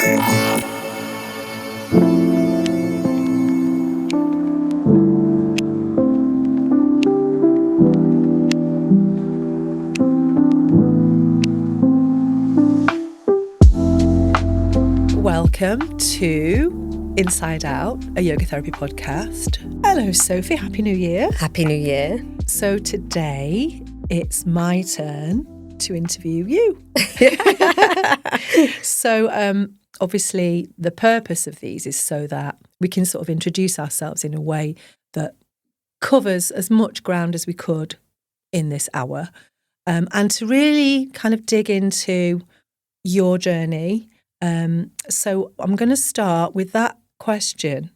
Welcome to Inside Out, a yoga therapy podcast. Hello, Sophie. Happy New Year. Happy New Year. So today it's my turn to interview you. So obviously the purpose of these is so that we can sort of introduce ourselves in a way that covers as much ground as we could in this hour, and to really kind of dig into your journey. So I'm going to start with that question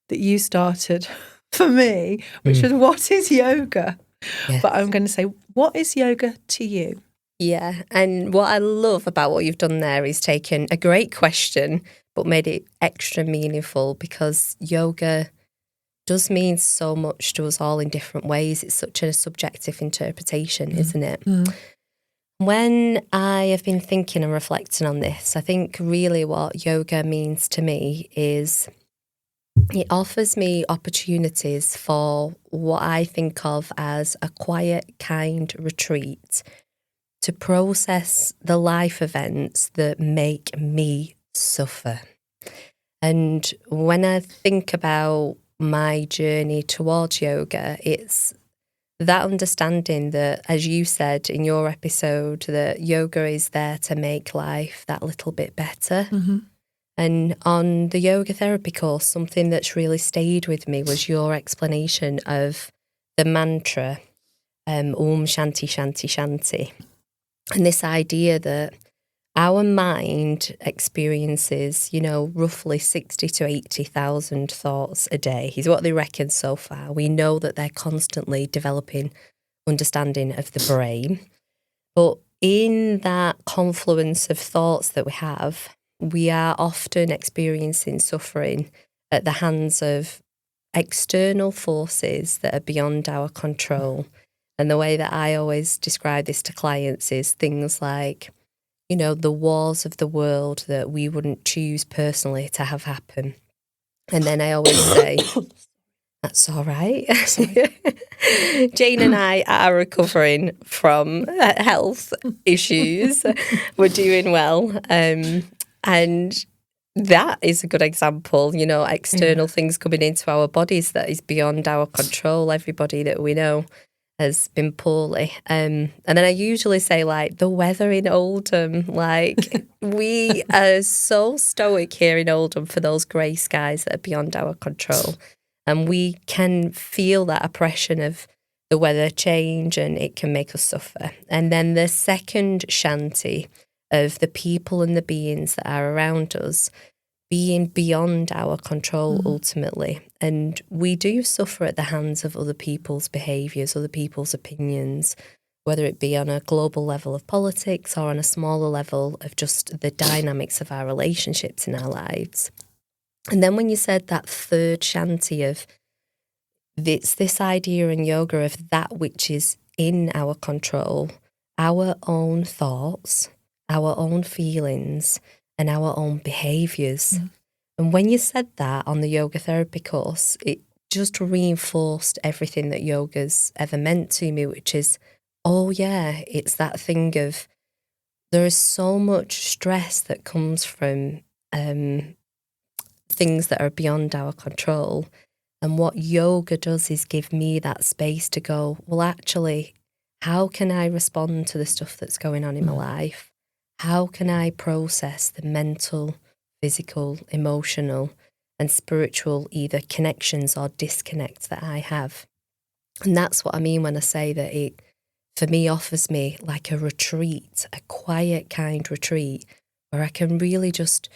that you started for me, which was, what is yoga? Yes. But I'm going to say, what is yoga to you? Yeah, and what I love about what you've done there is taken a great question but made it extra meaningful, because yoga does mean so much to us all in different ways. It's such a subjective interpretation, isn't it? When I have been thinking and reflecting on this, I think really what yoga means to me is it offers me opportunities for what I think of as a quiet, kind retreat to process the life events that make me suffer. And when I think about my journey towards yoga, it's that understanding that, as you said in your episode, that yoga is there to make life that little bit better. And on the yoga therapy course, something that's really stayed with me was your explanation of the mantra, Om Shanti Shanti Shanti. And this idea that our mind experiences, roughly 60 to 80,000 thoughts a day is what they reckon so far. We know that they're constantly developing understanding of the brain. But in that confluence of thoughts that we have, we are often experiencing suffering at the hands of external forces that are beyond our control. And the way that I always describe this to clients is things like, the wars of the world that we wouldn't choose personally to have happen. And then I always say, that's all right. Jane and I are recovering from health issues. We're doing well. And that is a good example, external things coming into our bodies that is beyond our control. Everybody that we know has been poorly. And then I usually say, the weather in Oldham, we are so stoic here in Oldham for those grey skies that are beyond our control. And we can feel that oppression of the weather change, and it can make us suffer. And then the second shanti of the people and the beings that are around us being beyond our control ultimately. And we do suffer at the hands of other people's behaviours, other people's opinions, whether it be on a global level of politics or on a smaller level of just the dynamics of our relationships in our lives. And then when you said that third shanti of it's this idea in yoga of that which is in our control, our own thoughts, our own feelings, and our own behaviours. And when you said that on the yoga therapy course, it just reinforced everything that yoga's ever meant to me, which is, it's that thing of there is so much stress that comes from things that are beyond our control. And what yoga does is give me that space to go, well, actually, how can I respond to the stuff that's going on in my life? How can I process the mental, physical, emotional, and spiritual either connections or disconnects that I have? And that's what I mean when I say that it, for me, offers me like a retreat, a quiet, kind retreat, where I can really just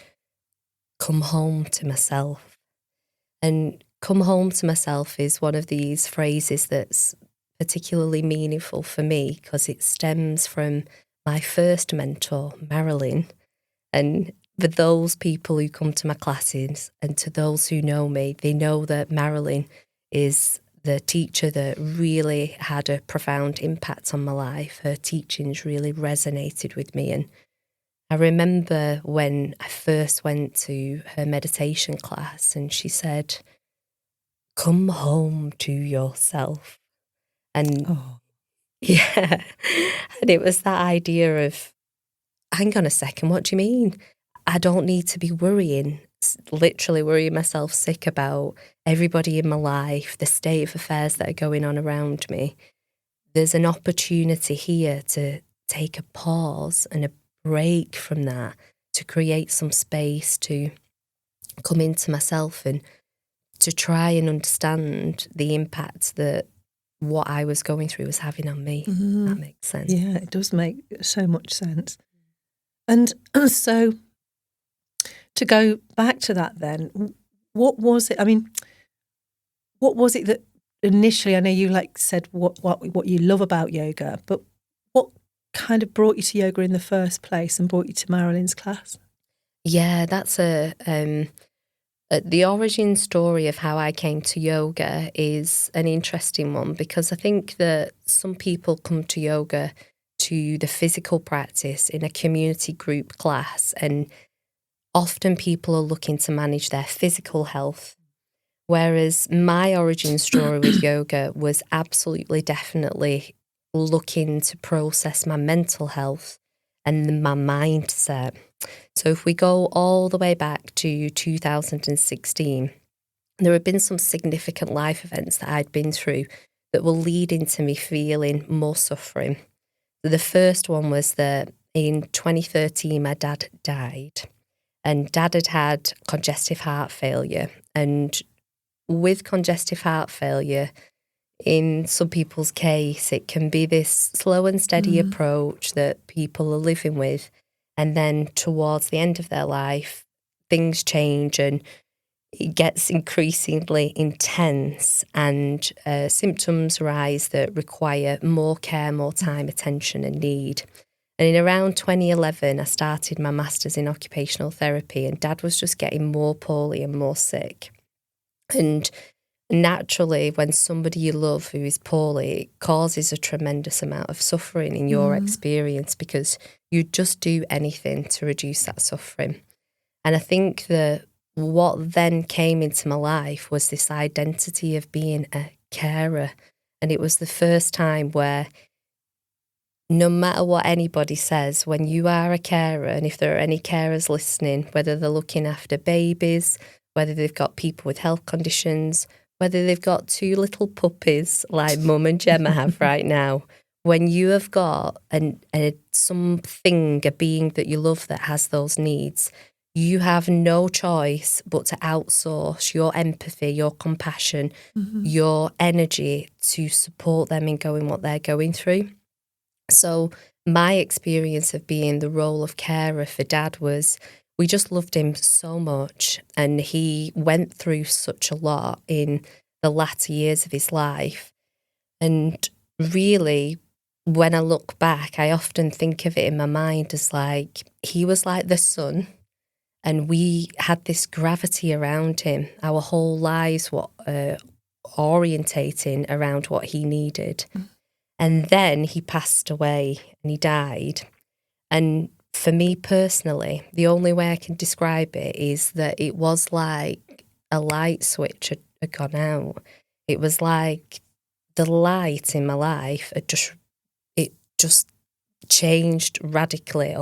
come home to myself. And come home to myself is one of these phrases that's particularly meaningful for me because it stems from my first mentor, Marilyn. And for those people who come to my classes and to those who know me, they know that Marilyn is the teacher that really had a profound impact on my life. Her teachings really resonated with me. And I remember when I first went to her meditation class and she said, "Come home to yourself." And Oh, yeah, and it was that idea of, hang on a second, what do you mean? I don't need to be literally worrying myself sick about everybody in my life, the state of affairs that are going on around me. There's an opportunity here to take a pause and a break from that, to create some space to come into myself and to try and understand the impact that what I was going through was having on me. That makes sense. yeah, it does make so much sense. And so to go back to that then, what was it? I mean, what was it that initially, I know you said what you love about yoga, but what kind of brought you to yoga in the first place and brought you to Marilyn's class? Yeah, that's the origin story of how I came to yoga is an interesting one, because I think that some people come to yoga to the physical practice in a community group class, and often people are looking to manage their physical health. Whereas my origin story with yoga was absolutely definitely looking to process my mental health and my mindset. So if we go all the way back to 2016, there had been some significant life events that I'd been through that were leading to me feeling more suffering. The first one was that in 2013, my dad died, and Dad had had congestive heart failure. And with congestive heart failure, in some people's case, it can be this slow and steady approach that people are living with. And then towards the end of their life, things change and it gets increasingly intense, and symptoms rise that require more care, more time, attention and need. And in around 2011, I started my master's in occupational therapy, and Dad was just getting more poorly and more sick. And naturally, when somebody you love who is poorly, it causes a tremendous amount of suffering in your experience, because you just do anything to reduce that suffering. And I think that what then came into my life was this identity of being a carer. And it was the first time where, no matter what anybody says, when you are a carer, and if there are any carers listening, whether they're looking after babies, whether they've got people with health conditions, whether they've got two little puppies like Mum and Gemma have right now, when you have got something, a being that you love that has those needs, you have no choice but to outsource your empathy, your compassion, your energy to support them in going what they're going through. So my experience of being the role of carer for Dad was, we just loved him so much, and he went through such a lot in the latter years of his life. And really, when I look back, I often think of it in my mind as like, he was like the sun, and we had this gravity around him. Our whole lives were orientating around what he needed. And then he passed away and he died. And for me personally, the only way I can describe it is that it was like a light switch had gone out. It was like the light in my life had just changed radically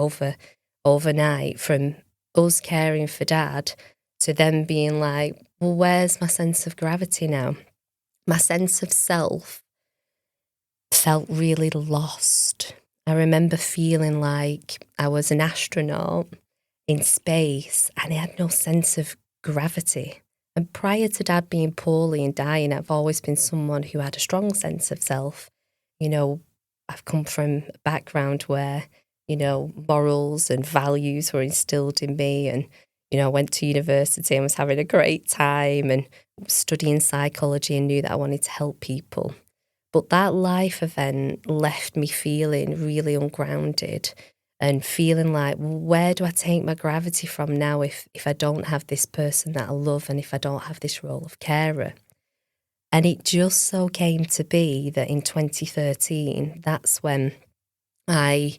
overnight, from us caring for Dad to them being like, well, where's my sense of gravity now? My sense of self felt really lost. I remember feeling like I was an astronaut in space and I had no sense of gravity. And prior to Dad being poorly and dying, I've always been someone who had a strong sense of self. You know, I've come from a background where, you know, morals and values were instilled in me, and, you know, I went to university and was having a great time and studying psychology and knew that I wanted to help people. But that life event left me feeling really ungrounded and feeling like, where do I take my gravity from now if I don't have this person that I love and if I don't have this role of carer? And it just so came to be that in 2013, that's when I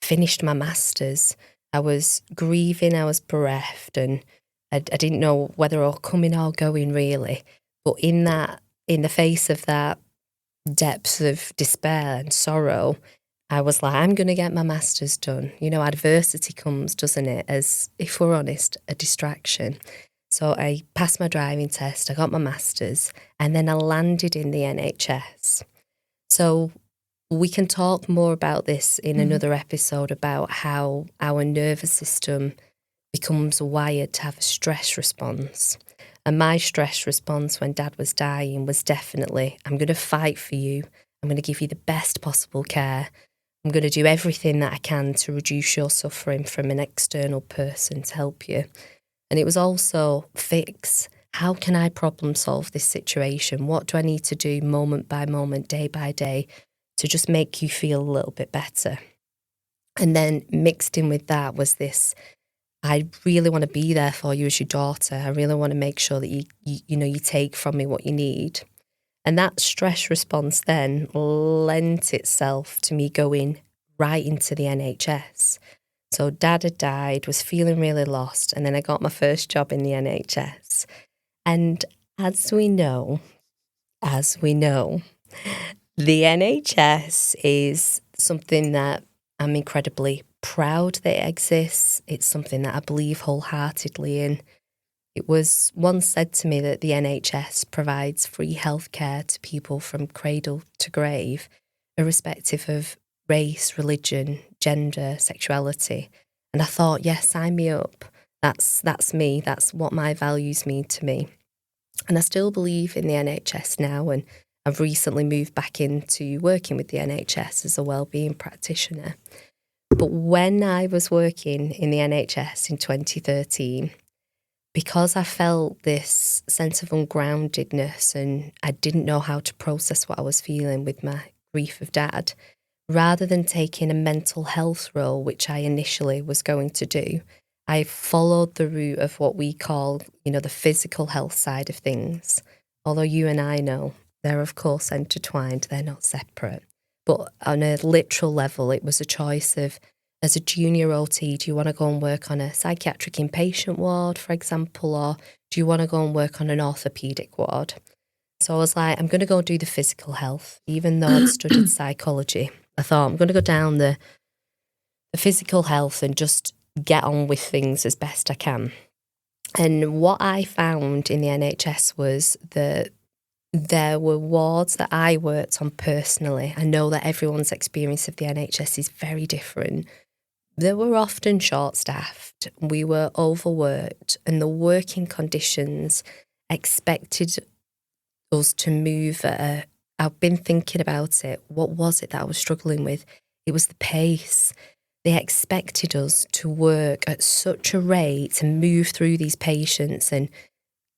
finished my master's. I was grieving, I was bereft, and I didn't know whether I was coming or going really. But in the face of that depth of despair and sorrow, I was like, I'm going to get my master's done. Adversity comes, doesn't it, as, if we're honest, a distraction. So I passed my driving test, I got my master's, and then I landed in the NHS. So we can talk more about this in another episode, about how our nervous system becomes wired to have a stress response. And my stress response when Dad was dying was definitely, I'm going to fight for you. I'm going to give you the best possible care. I'm going to do everything that I can to reduce your suffering from an external person to help you. And it was also fix. How can I problem solve this situation? What do I need to do moment by moment, day by day, to just make you feel a little bit better? And then mixed in with that was this, I really want to be there for you as your daughter. I really want to make sure that you take from me what you need. And that stress response then lent itself to me going right into the NHS. So Dad had died, was feeling really lost, and then I got my first job in the NHS. And as we know, the NHS is something that I'm incredibly proud that it exists. It's something that I believe wholeheartedly in. It was once said to me that the NHS provides free healthcare to people from cradle to grave, irrespective of race, religion, gender, sexuality. And I thought, yes, sign me up. That's me. That's what my values mean to me. And I still believe in the NHS now, and I've recently moved back into working with the NHS as a wellbeing practitioner. But when I was working in the NHS in 2013, because I felt this sense of ungroundedness and I didn't know how to process what I was feeling with my grief of Dad, rather than taking a mental health role, which I initially was going to do, I followed the route of what we call, the physical health side of things. Although you and I know they're, of course, intertwined, they're not separate. But on a literal level, it was a choice of, as a junior OT, do you want to go and work on a psychiatric inpatient ward, for example, or do you want to go and work on an orthopaedic ward? So I was like, I'm going to go do the physical health. Even though I'd studied psychology, I thought I'm going to go down the physical health and just get on with things as best I can. And what I found in the NHS was that there were wards that I worked on personally. I know that everyone's experience of the NHS is very different. They were often short-staffed, we were overworked, and the working conditions expected us to move I've been thinking about it. What was it that I was struggling with? It was the pace. They expected us to work at such a rate to move through these patients, and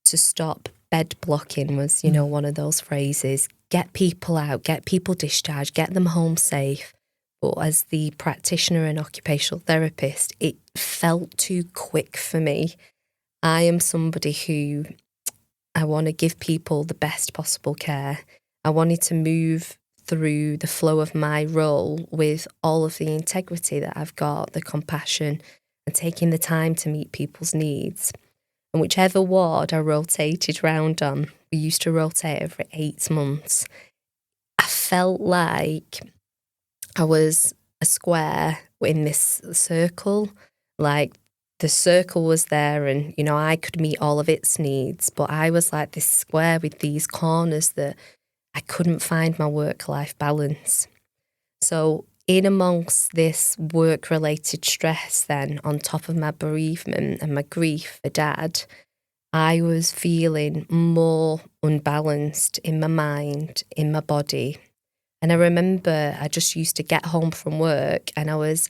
to stop bed blocking was, one of those phrases. Get people out, get people discharged, get them home safe. But as the practitioner and occupational therapist, it felt too quick for me. I am somebody who, I want to give people the best possible care. I wanted to move through the flow of my role with all of the integrity that I've got, the compassion, and taking the time to meet people's needs. And whichever ward I rotated round on, we used to rotate every 8 months, I felt like I was a square in this circle. Like the circle was there and, I could meet all of its needs, but I was like this square with these corners that I couldn't find my work-life balance. So in amongst this work-related stress then, on top of my bereavement and my grief for Dad, I was feeling more unbalanced in my mind, in my body. And I remember I just used to get home from work and I was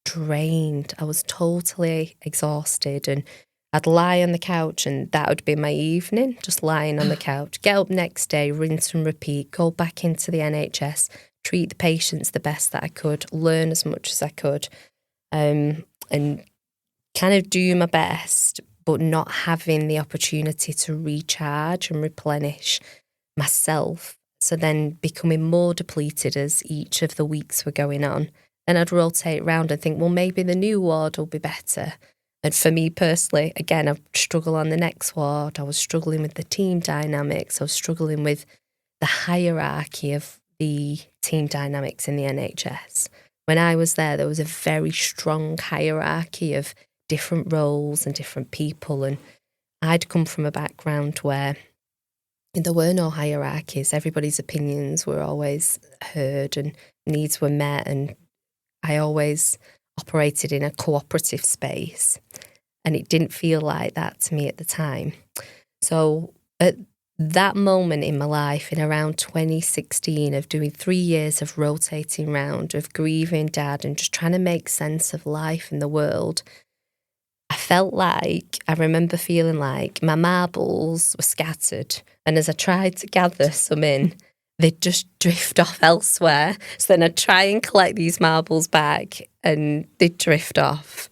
drained. I was totally exhausted, and I'd lie on the couch and that would be my evening, just lying on the couch. Get up next day, rinse and repeat, go back into the NHS, treat the patients the best that I could, learn as much as I could, and kind of do my best, but not having the opportunity to recharge and replenish myself. So then becoming more depleted as each of the weeks were going on. and I'd rotate around and think, well, maybe the new ward will be better. And for me personally, again, I'd struggle on the next ward. I was struggling with the team dynamics. I was struggling with the hierarchy of the team dynamics in the NHS. When I was there was a very strong hierarchy of different roles and different people. And I'd come from a background where there were no hierarchies. Everybody's opinions were always heard and needs were met. And I always operated in a cooperative space. And it didn't feel like that to me at the time. So at that moment in my life, in around 2016, of doing 3 years of rotating round, of grieving Dad and just trying to make sense of life in the world, I remember feeling like my marbles were scattered. And as I tried to gather some in, they'd just drift off elsewhere. So then I'd try and collect these marbles back and they'd drift off.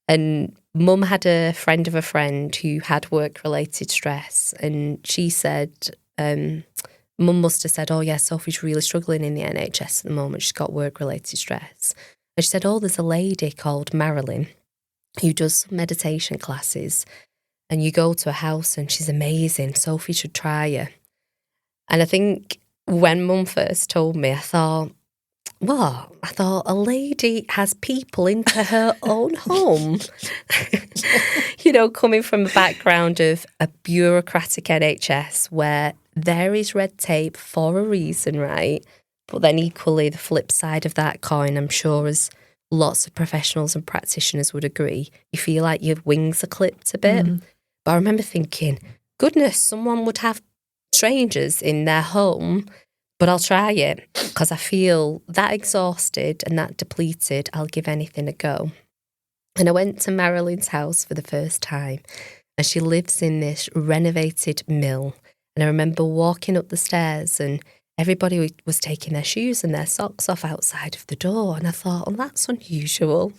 And Mum had a friend of a friend who had work-related stress. And she said, Mum must have said, oh yeah, Sophie's really struggling in the NHS at the moment. She's got work-related stress. And she said, oh, there's a lady called Marilyn who does meditation classes. And you go to her house and she's amazing. Sophie should try her. And I think when Mum first told me, I thought, a lady has people into her own home. Coming from a background of a bureaucratic NHS where there is red tape for a reason, right? But then equally, the flip side of that coin, I'm sure, as lots of professionals and practitioners would agree, you feel like your wings are clipped a bit. Mm. But I remember thinking, goodness, someone would have strangers in their home, but I'll try it because I feel that exhausted and that depleted, I'll give anything a go. And I went to Marilyn's house for the first time, and she lives in this renovated mill. And I remember walking up the stairs and everybody was taking their shoes and their socks off outside of the door. And I thought, oh, that's unusual.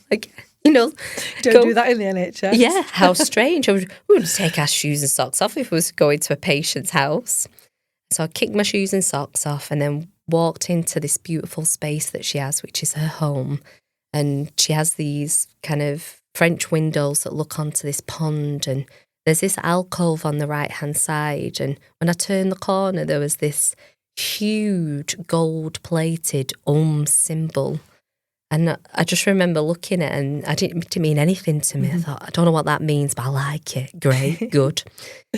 Don't do that in the NHS. Yeah, how strange. We would take our shoes and socks off if we was going to a patient's house. So I kicked my shoes and socks off and then walked into this beautiful space that she has, which is her home. And she has these kind of French windows that look onto this pond. And there's this alcove on the right-hand side. And when I turned the corner, there was this huge gold-plated symbol. And I just remember looking at it, and it didn't mean anything to me. I thought, I don't know what that means, but I like it. Great, good.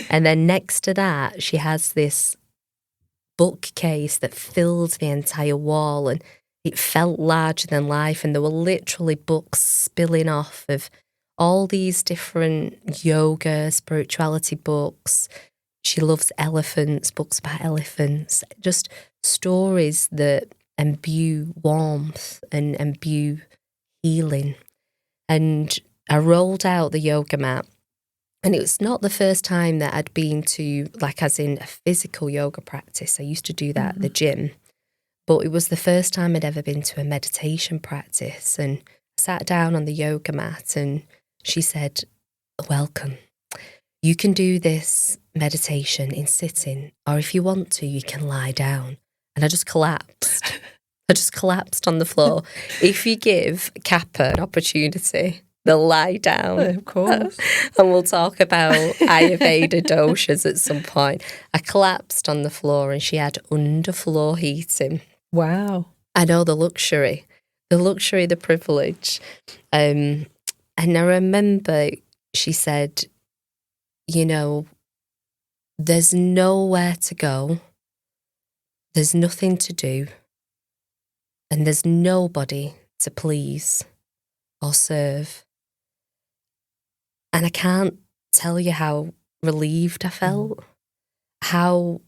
And then next to that, she has this bookcase that filled the entire wall, and it felt larger than life. And there were literally books spilling off of all these different yoga, spirituality books. She loves elephants, books about elephants, just stories that imbue warmth and imbue healing. And I rolled out the yoga mat, and it was not the first time that I'd been to, as in a physical yoga practice. I used to do that at the gym, but it was the first time I'd ever been to a meditation practice. And I sat down on the yoga mat and she said, welcome. You can do this meditation in sitting, or if you want to, you can lie down. And I just collapsed. I just collapsed on the floor. If you give Kappa an opportunity, they'll lie down. Oh, of course. And we'll talk about Ayurveda doshas at some point. I collapsed on the floor and she had underfloor heating. Wow. I know, the luxury, the privilege. And I remember she said, there's nowhere to go. There's nothing to do, and there's nobody to please or serve. And I can't tell you how relieved I felt, how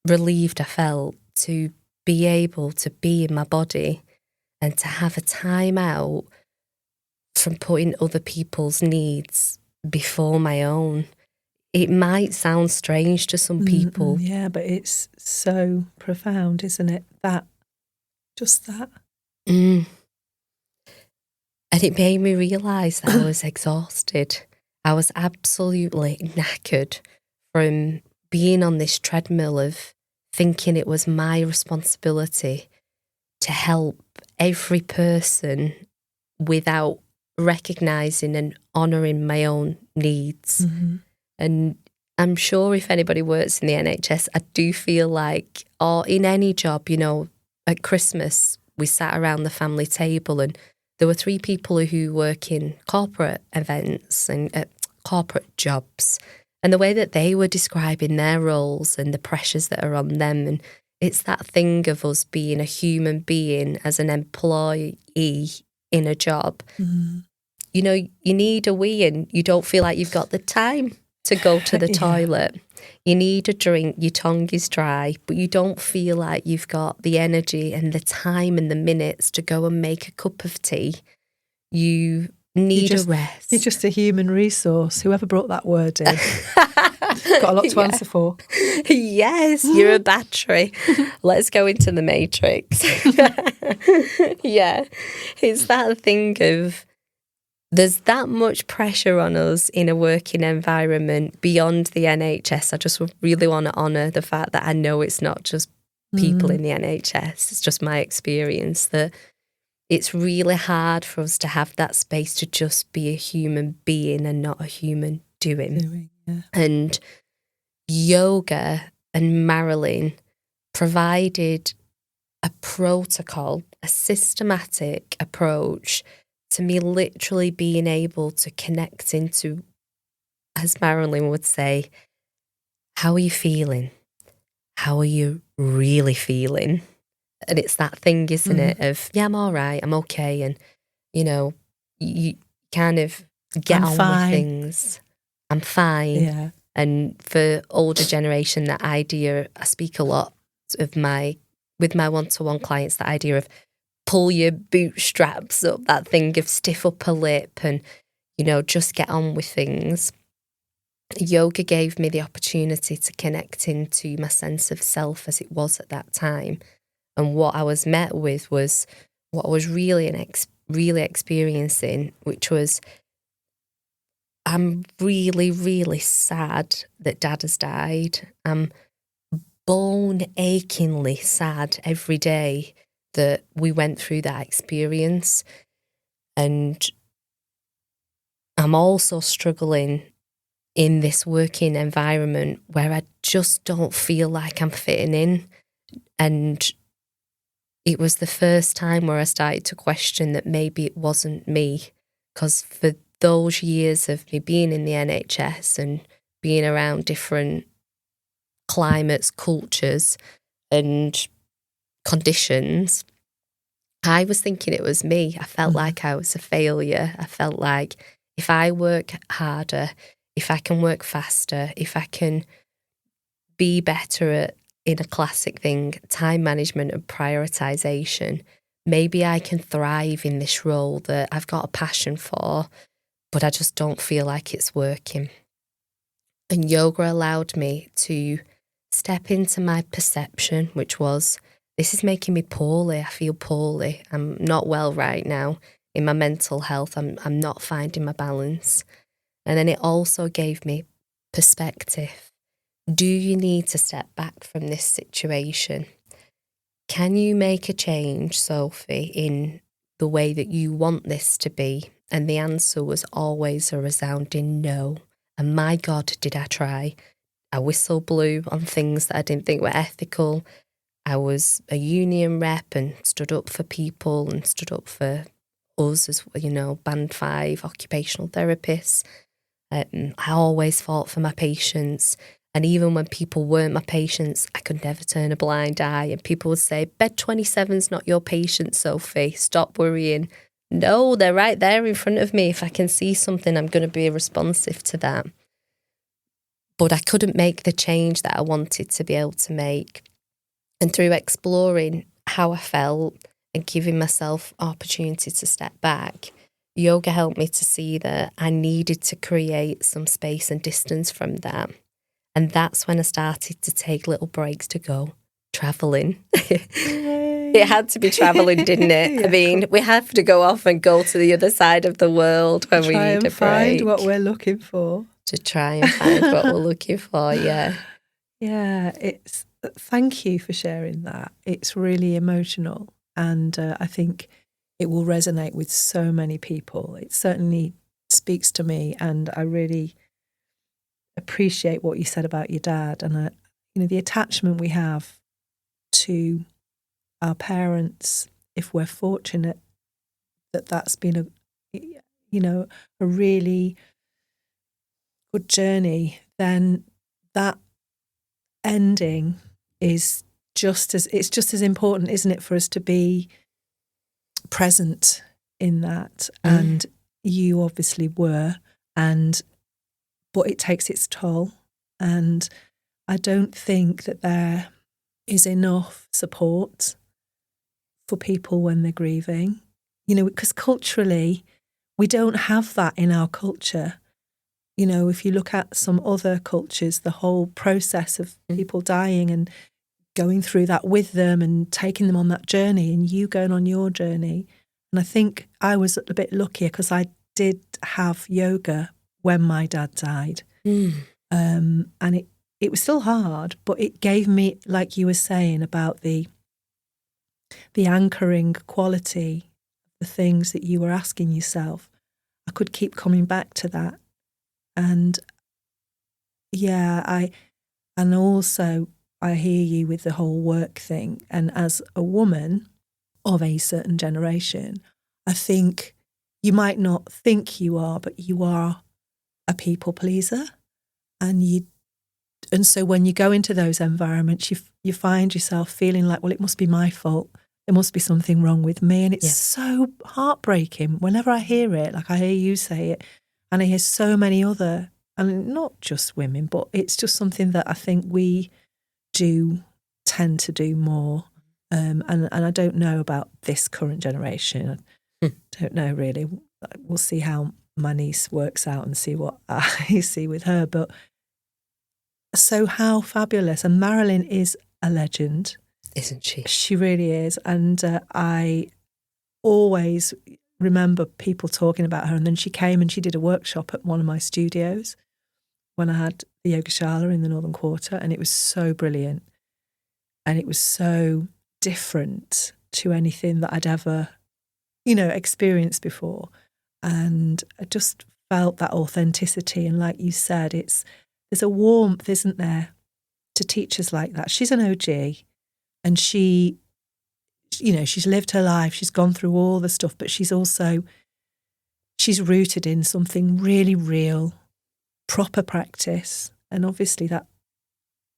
relieved I felt to be able to be in my body and to have a time out from putting other people's needs before my own. It might sound strange to some people. Yeah, but it's so profound, isn't it? Just that. And it made me realise that I was exhausted. I was absolutely knackered from being on this treadmill of thinking it was my responsibility to help every person without recognising and honouring my own needs. Mm-hmm. And I'm sure if anybody works in the NHS, I do feel like, or in any job, you know, at Christmas, we sat around the family table and there were 3 people who work in corporate events and corporate jobs. And the way that they were describing their roles and the pressures that are on them. And it's that thing of us being a human being as an employee in a job. Mm-hmm. You know, you need a wee and you don't feel like you've got the time to go to the toilet. You need a drink, your tongue is dry, but you don't feel like you've got the energy and the time and the minutes to go and make a cup of tea. You need a rest. You're just a human resource. Whoever brought that word in. Got a lot to answer for. Yes, you're a battery. Let's go into the matrix. Yeah, it's that thing of there's that much pressure on us in a working environment beyond the NHS. I just really want to honour the fact that I know it's not just people in the NHS. It's just my experience that it's really hard for us to have that space to just be a human being and not a human doing. Yeah. And yoga and Marilyn provided a protocol, a systematic approach to me literally being able to connect into, as Marilyn would say, how are you feeling? How are you really feeling? And it's that thing, isn't it, of, yeah, I'm all right, I'm okay. And, you know, you kind of get on with things. I'm fine. Yeah. And for older generation, that idea, I speak a lot with my one-to-one clients, the idea of pull your bootstraps up, that thing of stiff upper lip and, you know, just get on with things. Yoga gave me the opportunity to connect into my sense of self as it was at that time. And what I was met with was what I was really experiencing, which was, I'm really, really sad that Dad has died. I'm bone achingly sad every day that we went through that experience. And I'm also struggling in this working environment where I just don't feel like I'm fitting in. And it was the first time where I started to question that maybe it wasn't me, because for those years of me being in the NHS and being around different climates, cultures and conditions, I was thinking it was me. I felt like I was a failure. I felt like if I work harder, if I can work faster, if I can be better at, in a classic thing, time management and prioritization, maybe I can thrive in this role that I've got a passion for, but I just don't feel like it's working. And yoga allowed me to step into my perception, which was, this is making me poorly. I feel poorly. I'm not well right now in my mental health. I'm not finding my balance. And then it also gave me perspective. Do you need to step back from this situation? Can you make a change, Sophie, in the way that you want this to be? And the answer was always a resounding no. And my God, did I try. I whistle blew on things that I didn't think were ethical. I was a union rep and stood up for people and stood up for us as, you know, Band 5 occupational therapists. I always fought for my patients. And even when people weren't my patients, I could never turn a blind eye. And people would say, bed 27's not your patient, Sophie. Stop worrying. No, they're right there in front of me. If I can see something, I'm going to be responsive to that. But I couldn't make the change that I wanted to be able to make. And through exploring how I felt and giving myself opportunity to step back, yoga helped me to see that I needed to create some space and distance from that. And that's when I started to take little breaks to go travelling. It had to be travelling, didn't it? Yeah, I mean, we have to go off and go to the other side of the world when we need a break. Find what we're looking for. To try and find what we're looking for, yeah. Yeah, thank you for sharing that. It's really emotional. And I think it will resonate with so many people. It certainly speaks to me, and I really appreciate what you said about your dad, and the attachment we have to our parents, if we're fortunate that's been a really good journey, then that ending is just as important, isn't it, for us to be present in that. And you obviously were, but it takes its toll, and I don't think that there is enough support for people when they're grieving, because culturally we don't have that in our culture. If you look at some other cultures, the whole process of people dying and going through that with them and taking them on that journey, and you going on your journey. And I think I was a bit luckier because I did have yoga when my dad died. And it was still hard, but it gave me, like you were saying about the anchoring quality, the things that you were asking yourself, I could keep coming back to that. And yeah, and also I hear you with the whole work thing. And as a woman of a certain generation, I think you might not think you are, but you are a people pleaser. And so when you go into those environments, you find yourself feeling like, well, it must be my fault. There must be something wrong with me. And it's so heartbreaking whenever I hear it, like I hear you say it, and I hear so many other, and not just women, but it's just something that I think we do tend to do more. And I don't know about this current generation. I don't know really. We'll see how my niece works out and see what I see with her. But so how fabulous. And Marilyn is a legend. Isn't she? She really is. And I always remember people talking about her. And then she came and she did a workshop at one of my studios when I had the Yogashala in the Northern Quarter. And it was so brilliant. And it was so different to anything that I'd ever, experienced before. And I just felt that authenticity. And like you said, there's a warmth, isn't there, to teachers like that. She's an OG, and she's lived her life. She's gone through all the stuff, but she's rooted in something really real, proper practice. And obviously that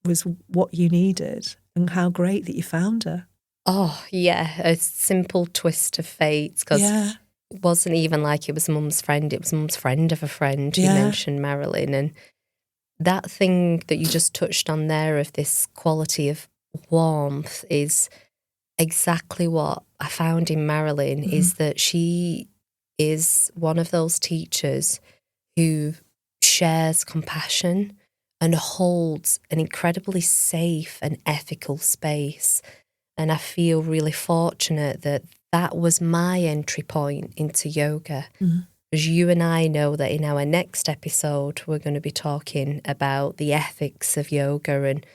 was what you needed, and how great that you found her. Oh, yeah, a simple twist of fate, because it wasn't even like it was mum's friend. It was mum's friend of a friend who mentioned Marilyn. And that thing that you just touched on there of this quality of warmth is exactly what I found in Marilyn, is that she is one of those teachers who shares compassion and holds an incredibly safe and ethical space. And I feel really fortunate that was my entry point into yoga. As you and I know that in our next episode, we're going to be talking about the ethics of yoga and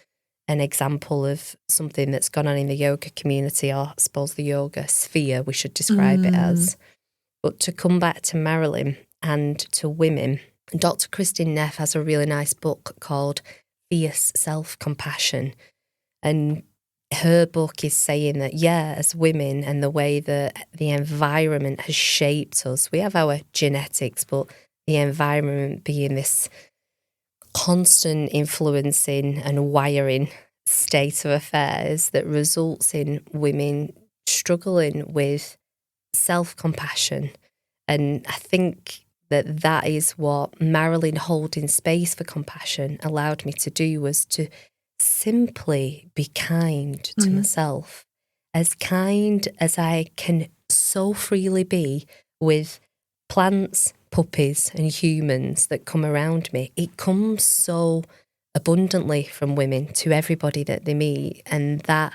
an example of something that's gone on in the yoga community, or I suppose the yoga sphere, we should describe it as. But to come back to Marilyn and to women, Dr. Kristin Neff has a really nice book called Fierce Self-Compassion. And her book is saying that, as women and the way that the environment has shaped us, we have our genetics, but the environment being this constant influencing and wiring state of affairs that results in women struggling with self-compassion. And I think that is what Marilyn holding space for compassion allowed me to do, was to simply be kind to myself, as kind as I can so freely be with plants, puppies and humans that come around me. It comes so abundantly from women to everybody that they meet, and that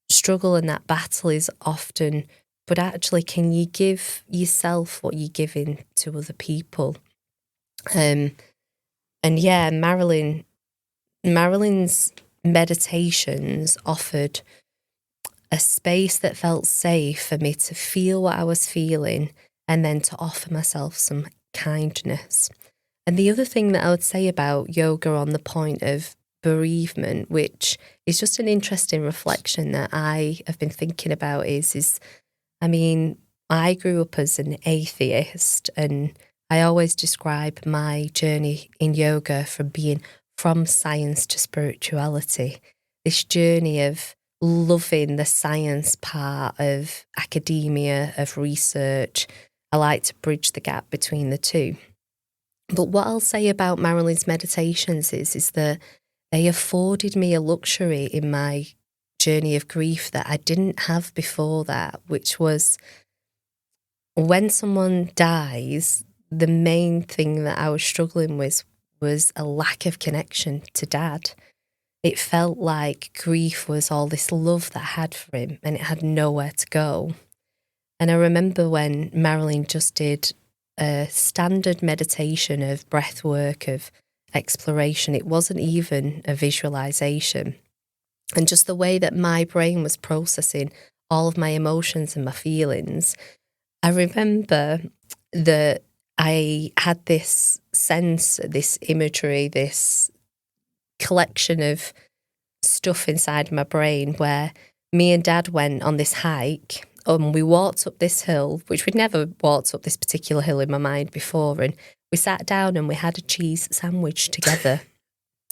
struggle and that battle is often, but actually, can you give yourself what you're giving to other people? Marilyn's meditations offered a space that felt safe for me to feel what I was feeling and then to offer myself some kindness. And the other thing that I would say about yoga on the point of bereavement, which is just an interesting reflection that I have been thinking about, is I mean, I grew up as an atheist, and I always describe my journey in yoga from being from science to spirituality. This journey of loving the science part of academia, of research. I like to bridge the gap between the two. But what I'll say about Marilyn's meditations is that they afforded me a luxury in my journey of grief that I didn't have before that, which was when someone dies, the main thing that I was struggling with was a lack of connection to Dad. It felt like grief was all this love that I had for him and it had nowhere to go. And I remember when Marilyn just did a standard meditation of breath work, of exploration. It wasn't even a visualization. And just the way that my brain was processing all of my emotions and my feelings, I remember that I had this sense, this imagery, this collection of stuff inside my brain where me and Dad went on this hike. We walked up this hill, which we'd never walked up this particular hill in my mind before, and we sat down and we had a cheese sandwich together,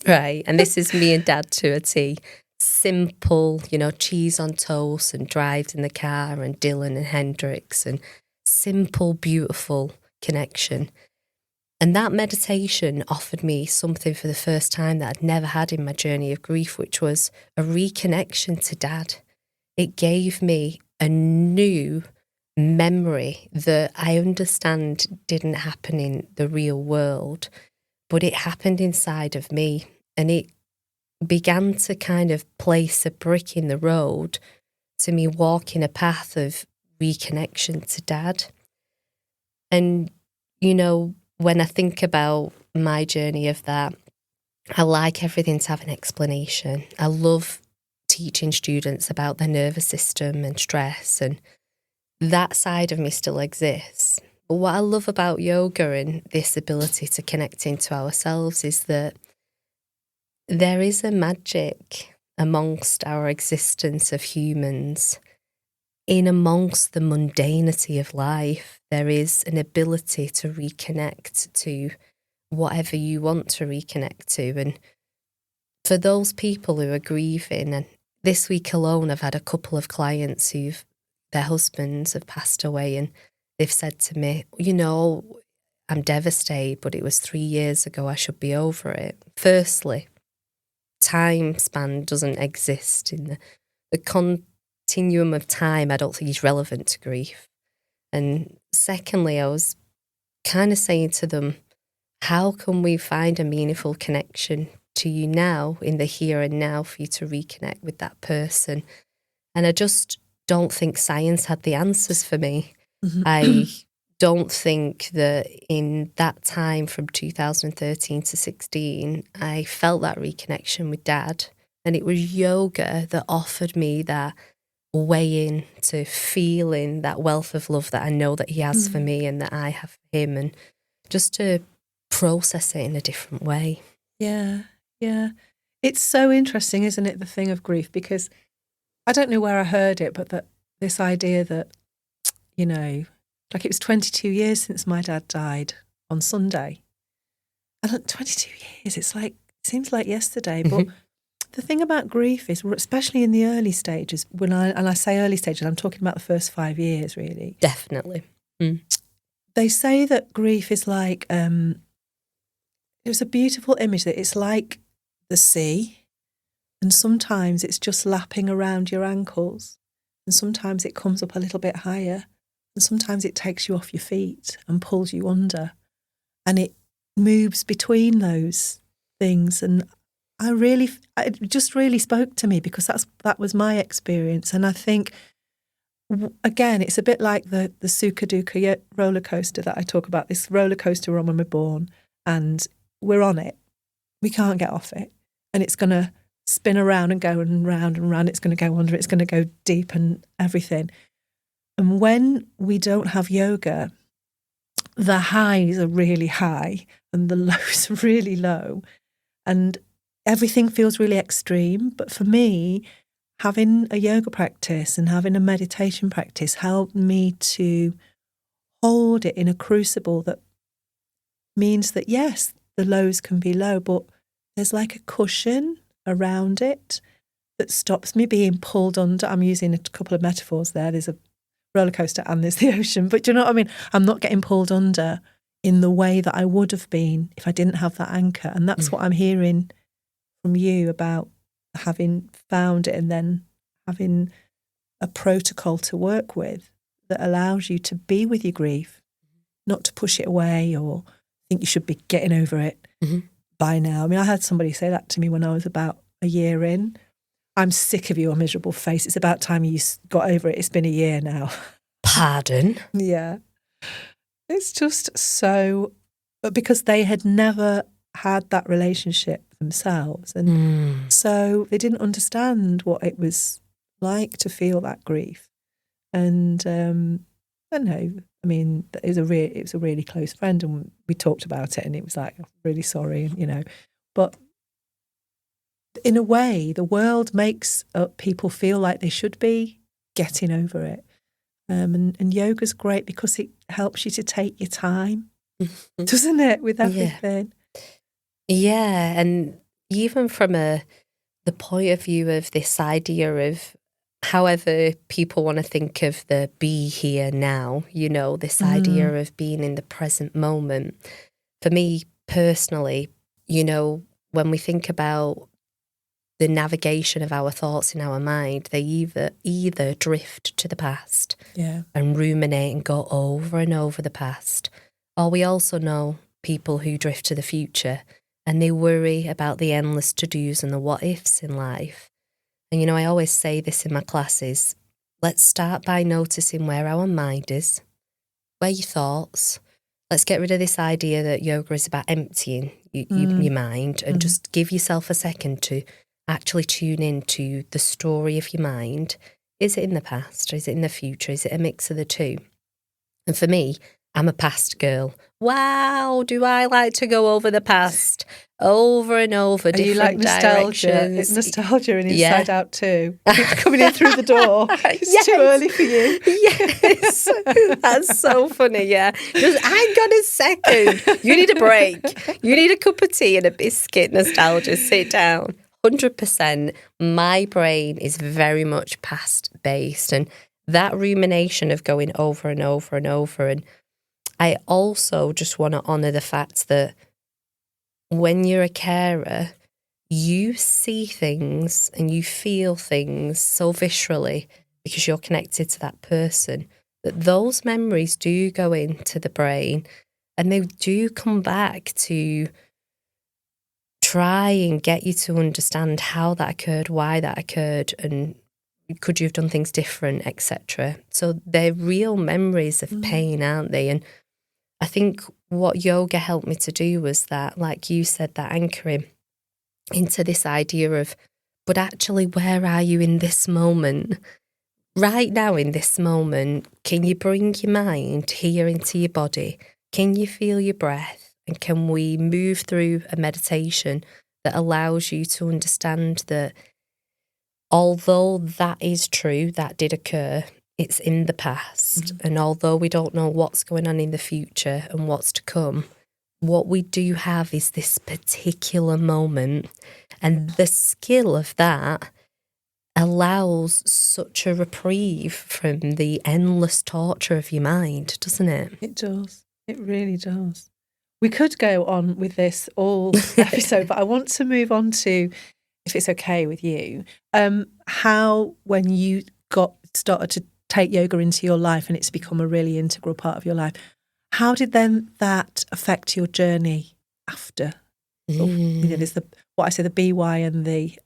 right? And this is me and Dad to a T. Simple, cheese on toast and drives in the car and Dylan and Hendrix and simple, beautiful connection. And that meditation offered me something for the first time that I'd never had in my journey of grief, which was a reconnection to Dad. It gave me a new memory that I understand didn't happen in the real world, but it happened inside of me. And it began to kind of place a brick in the road to me walking a path of reconnection to Dad. And, when I think about my journey of that, I like everything to have an explanation. I love teaching students about their nervous system and stress, and that side of me still exists. But what I love about yoga and this ability to connect into ourselves is that there is a magic amongst our existence of humans. In amongst the mundanity of life, there is an ability to reconnect to whatever you want to reconnect to. And for those people who are grieving, and this week alone I've had a couple of clients their husbands have passed away, and they've said to me, I'm devastated, but it was 3 years ago, I should be over it. Firstly, time span doesn't exist in the continuum of time. I don't think is relevant to grief. And secondly, I was kind of saying to them, how can we find a meaningful connection to you now in the here and now for you to reconnect with that person? And I just don't think science had the answers for me. Mm-hmm. I don't think that in that time from 2013 to 16, I felt that reconnection with Dad. And it was yoga that offered me that way in to feeling that wealth of love that I know that he has for me and that I have for him, and just to process it in a different way. Yeah. It's so interesting, isn't it, the thing of grief? Because I don't know where I heard it, but that this idea that, like it was 22 years since my dad died on Sunday. And 22 years, it seems like yesterday, but the thing about grief is, especially in the early stages, and I say early stages, I'm talking about the first 5 years, really. Definitely. They say that grief is like, it was a beautiful image, that it's like the sea, and sometimes it's just lapping around your ankles, and sometimes it comes up a little bit higher, and sometimes it takes you off your feet and pulls you under, and it moves between those things. And it just really spoke to me, because that was my experience. And I think, again, it's a bit like the Sukaduka roller coaster that I talk about, this roller coaster when we're born, and we're on it. We can't get off it. And it's going to spin around and go and round and round. It's going to go under, it's going to go deep and everything. And when we don't have yoga, the highs are really high and the lows are really low. And everything feels really extreme. But for me, having a yoga practice and having a meditation practice helped me to hold it in a crucible that means that, yes, the lows can be low, but there's like a cushion around it that stops me being pulled under. I'm using a couple of metaphors there. There's a roller coaster and there's the ocean. But do you know what I mean? I'm not getting pulled under in the way that I would have been if I didn't have that anchor. And that's what I'm hearing from you about having found it and then having a protocol to work with that allows you to be with your grief, not to push it away or think you should be getting over it by now. I mean, I had somebody say that to me when I was about a year in. I'm sick of your miserable face. It's about time you got over it. It's been a year now. Pardon? Yeah. It's just so, because they had never had that relationship themselves. And so they didn't understand what it was like to feel that grief. And I don't know, I mean, it was a really close friend and we talked about it and it was like, I'm really sorry, you know. But in a way, the world makes people feel like they should be getting over it. And yoga's great because it helps you to take your time, doesn't it, with everything? Yeah, and even from the point of view of this idea of however people want to think of the be here now, you know, this idea of being in the present moment. For me personally, you know, when we think about the navigation of our thoughts in our mind, they either drift to the past and ruminate and go over and over the past, or we also know people who drift to the future and they worry about the endless to-dos and the what-ifs in life. And, you know, I always say this in my classes, let's start by noticing where our mind is, where your thoughts. Let's get rid of this idea that yoga is about emptying your mind and just give yourself a second to actually tune into the story of your mind. Is it in the past? Is it in the future? Is it a mix of the two? And for me, I'm a past girl. Wow, do I like to go over the past over and over, different you like nostalgia? directions. It's nostalgia and Inside Out too. It's coming in through the door. It's too early for you. Yes, that's so funny, yeah. Just hang on a second. You need a break. You need a cup of tea and a biscuit, nostalgia. Sit down. 100%. My brain is very much past-based and that rumination of going over and over and over. And I also just want to honour the fact that when you're a carer, you see things and you feel things so viscerally because you're connected to that person, that those memories do go into the brain and they do come back to try and get you to understand how that occurred, why that occurred, and could you have done things different, etc. So they're real memories of pain, aren't they? And I think what yoga helped me to do was that, like you said, that anchoring into this idea of, but actually, where are you in this moment? Right now in this moment, can you bring your mind here into your body? Can you feel your breath? And can we move through a meditation that allows you to understand that although that is true, that did occur, it's in the past. And although we don't know what's going on in the future and what's to come, what we do have is this particular moment. And the skill of that allows such a reprieve from the endless torture of your mind, doesn't it? It does. It really does. We could go on with this all episode, but I want to move on to, if it's okay with you, how when you started to take yoga into your life and it's become a really integral part of your life, how did then that affect your journey after? You know, there's the BY and the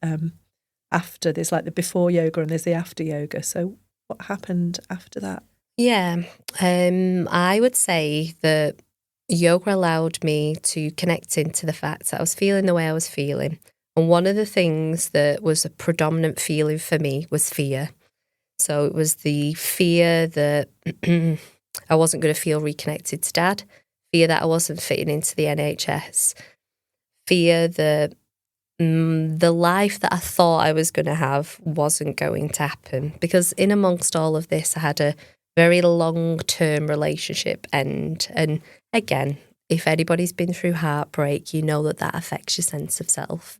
after. There's like the before yoga and there's the after yoga. So what happened after that? Yeah, I would say that yoga allowed me to connect into the fact that I was feeling the way I was feeling. And one of the things that was a predominant feeling for me was fear. So it was the fear that I wasn't going to feel reconnected to Dad, fear that I wasn't fitting into the NHS, fear that the life that I thought I was going to have wasn't going to happen. Because in amongst all of this, I had a very long-term relationship end. And again, if anybody's been through heartbreak, you know that affects your sense of self.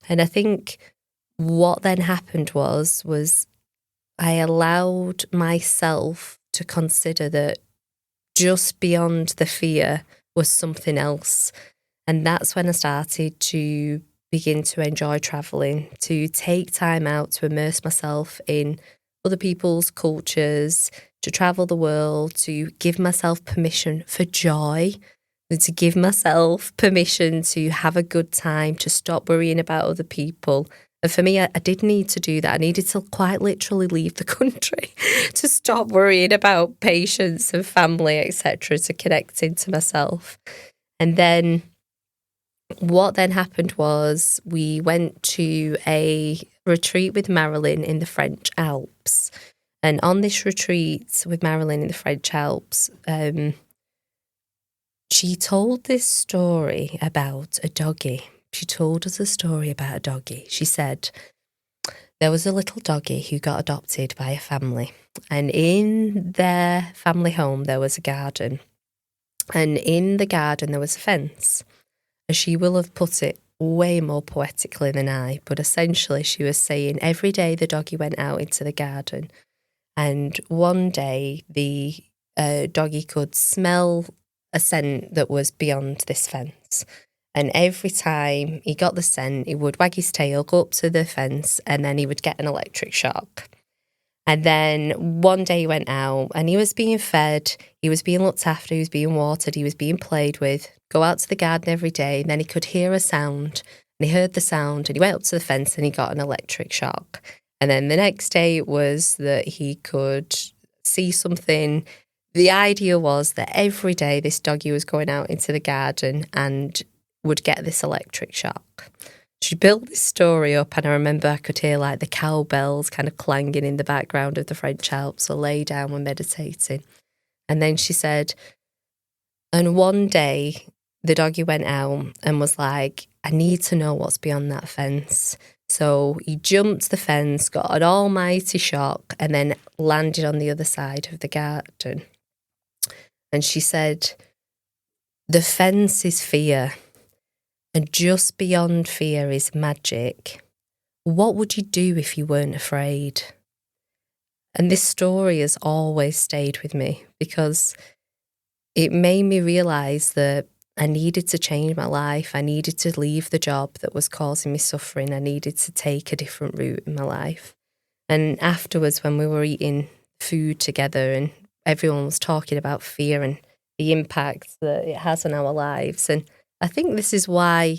And I think what then happened was I allowed myself to consider that just beyond the fear was something else. And that's when I started to begin to enjoy travelling, to take time out to immerse myself in other people's cultures, to travel the world, to give myself permission for joy, and to give myself permission to have a good time, to stop worrying about other people. And for me, I did need to do that. I needed to quite literally leave the country to stop worrying about patients and family, etc., to connect into myself. And then what then happened was we went to a retreat with Marilyn in the French Alps. And on this retreat with Marilyn in the French Alps, she told this story about a doggy. She told us a story about a doggy. She said there was a little doggy who got adopted by a family. And in their family home, there was a garden. And in the garden, there was a fence. She will have put it way more poetically than I, but essentially she was saying every day the doggy went out into the garden, and one day the doggy could smell a scent that was beyond this fence. And every time he got the scent, he would wag his tail, go up to the fence, and then he would get an electric shock. And then one day he went out and he was being fed, he was being looked after, he was being watered, he was being played with, go out to the garden every day, and then he could hear a sound, and he heard the sound, and he went up to the fence and he got an electric shock. And then the next day it was that he could see something. The idea was that every day this doggy was going out into the garden and would get this electric shock. She built this story up, and I remember I could hear like the cowbells kind of clanging in the background of the French Alps, so lay down and meditating. And then she said, and one day the doggy went out and was like, I need to know what's beyond that fence. So he jumped the fence, got an almighty shock, and then landed on the other side of the garden. And she said, the fence is fear. And just beyond fear is magic. What would you do if you weren't afraid? And this story has always stayed with me because it made me realise that I needed to change my life. I needed to leave the job that was causing me suffering. I needed to take a different route in my life. And afterwards, when we were eating food together and everyone was talking about fear and the impact that it has on our lives, and I think this is why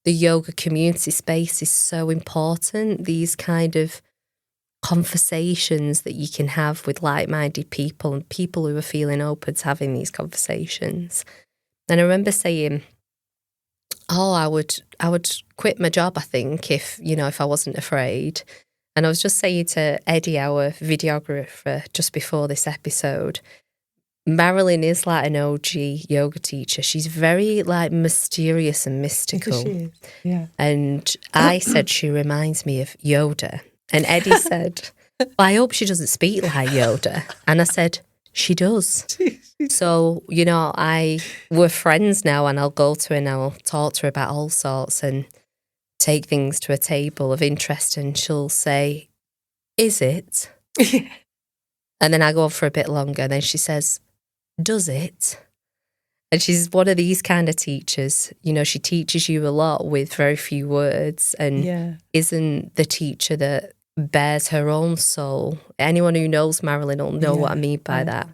the yoga community space is so important, these kind of conversations that you can have with like-minded people and people who are feeling open to having these conversations. And I remember saying, I would quit my job, I think, if I wasn't afraid. And I was just saying to Eddie, our videographer, just before this episode, Marilyn is like an OG yoga teacher. She's very like mysterious and mystical. She is. Yeah. And I said she reminds me of Yoda. And Eddie said, well, I hope she doesn't speak like Yoda. And I said, she does. So, we're friends now, and I'll go to her and I'll talk to her about all sorts and take things to a table of interest, and she'll say, is it? And then I go on for a bit longer, and then she says, does it? And she's one of these kind of teachers. She teaches you a lot with very few words, and isn't the teacher that bears her own soul. Anyone who knows Marilyn will know what I mean by that.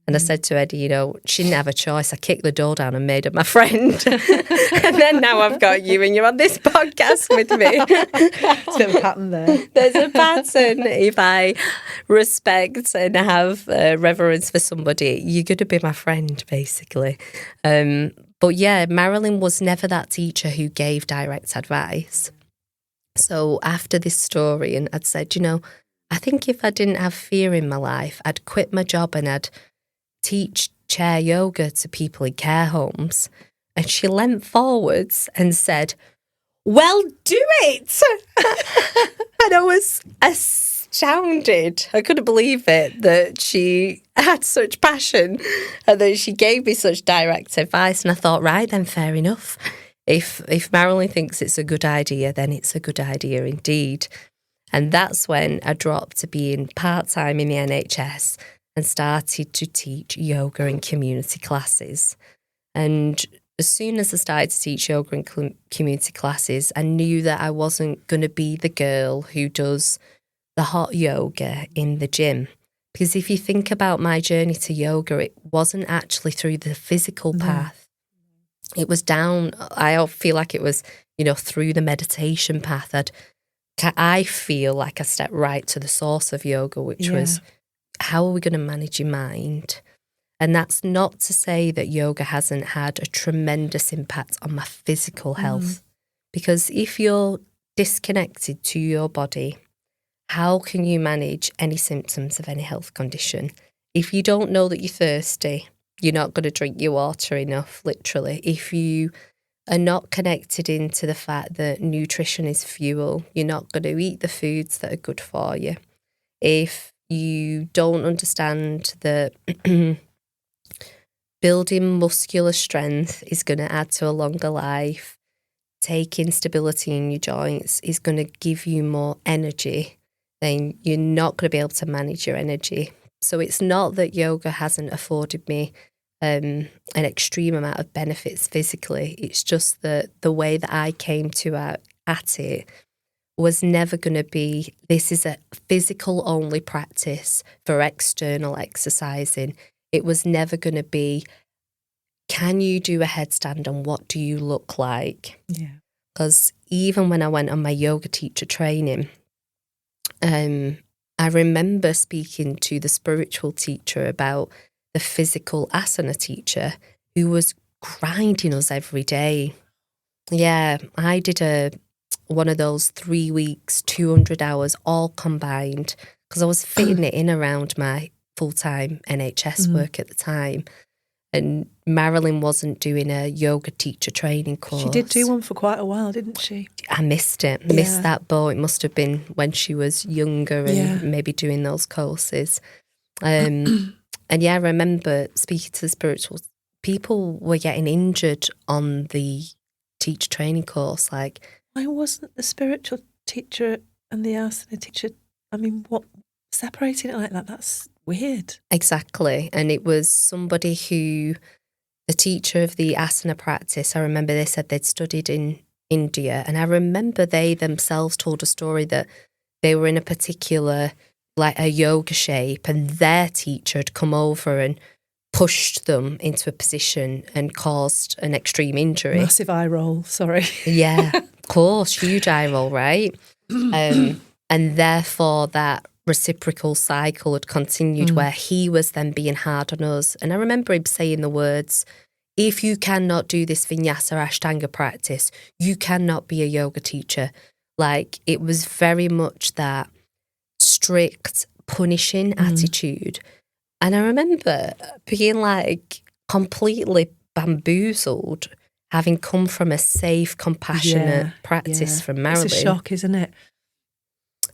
And I said to Eddie, she didn't have a choice. I kicked the door down and made her my friend. And then now I've got you and you're on this podcast with me. There's a bit of a pattern there. There's a pattern. If I respect and have reverence for somebody, you're going to be my friend, basically. But yeah, Marilyn was never that teacher who gave direct advice. So after this story, and I'd said, I think if I didn't have fear in my life, I'd quit my job and I'd teach chair yoga to people in care homes. And she leant forwards and said, well, do it. And I was astounded. I couldn't believe it that she had such passion and that she gave me such direct advice. And I thought, right, then fair enough. If Marilyn thinks it's a good idea, then it's a good idea indeed. And that's when I dropped to being part-time in the NHS and started to teach yoga in community classes. And as soon as I started to teach yoga in community classes, I knew that I wasn't going to be the girl who does the hot yoga in the gym. Because if you think about my journey to yoga, it wasn't actually through the physical path. It was down, I feel like it was, through the meditation path. I feel like I stepped right to the source of yoga, which was, how are we going to manage your mind? And that's not to say that yoga hasn't had a tremendous impact on my physical health. Because if you're disconnected to your body, how can you manage any symptoms of any health condition? If you don't know that you're thirsty, you're not going to drink your water enough, literally. If you are not connected into the fact that nutrition is fuel, you're not going to eat the foods that are good for you. If you don't understand that building muscular strength is going to add to a longer life, taking stability in your joints is going to give you more energy, then you're not going to be able to manage your energy. So it's not that yoga hasn't afforded me an extreme amount of benefits physically. It's just that the way that I came to at it was never going to be, this is a physical only practice for external exercising. It was never going to be, can you do a headstand and what do you look like? Yeah. Because even when I went on my yoga teacher training, I remember speaking to the spiritual teacher about the physical asana teacher who was grinding us every day. Yeah, I did one of those 3 weeks, 200 hours, all combined, because I was fitting it in around my full-time NHS work at the time. And Marilyn wasn't doing a yoga teacher training course. She did do one for quite a while, didn't she? I missed it. Missed that boat. It must have been when she was younger and maybe doing those courses. And I remember speaking to the spiritual people were getting injured on the teacher training course. Like, why wasn't the spiritual teacher and the asana teacher, what, separating it like that? That's weird. Exactly. And it was somebody who, the teacher of the asana practice, I remember they said they'd studied in India. And I remember they themselves told a story that they were in a particular, like a yoga shape, and their teacher had come over and pushed them into a position and caused an extreme injury. Massive eye roll, sorry. Yeah, of course, huge eye roll, right? And therefore that reciprocal cycle had continued where he was then being hard on us. And I remember him saying the words, if you cannot do this vinyasa ashtanga practice, you cannot be a yoga teacher. Like, it was very much that strict, punishing attitude. And I remember being like completely bamboozled, having come from a safe, compassionate practice from Marilyn. It's a shock, isn't it?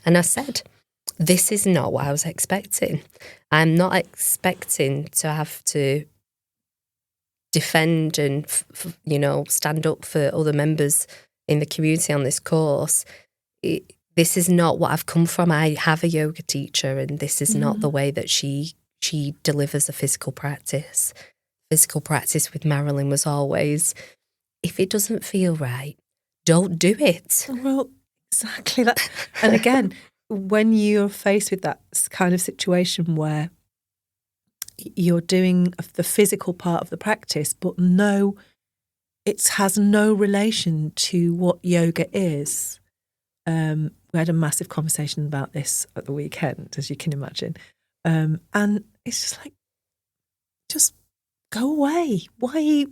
And I said, this is not what I was expecting. I'm not expecting to have to defend and, stand up for other members in the community on this course. This is not what I've come from. I have a yoga teacher, and this is not the way that she delivers a physical practice. Physical practice with Marilyn was always, if it doesn't feel right, don't do it. Well, exactly that. And again, when you're faced with that kind of situation where you're doing the physical part of the practice, but it has no relation to what yoga is. We had a massive conversation about this at the weekend, as you can imagine. And it's just like, just go away. Why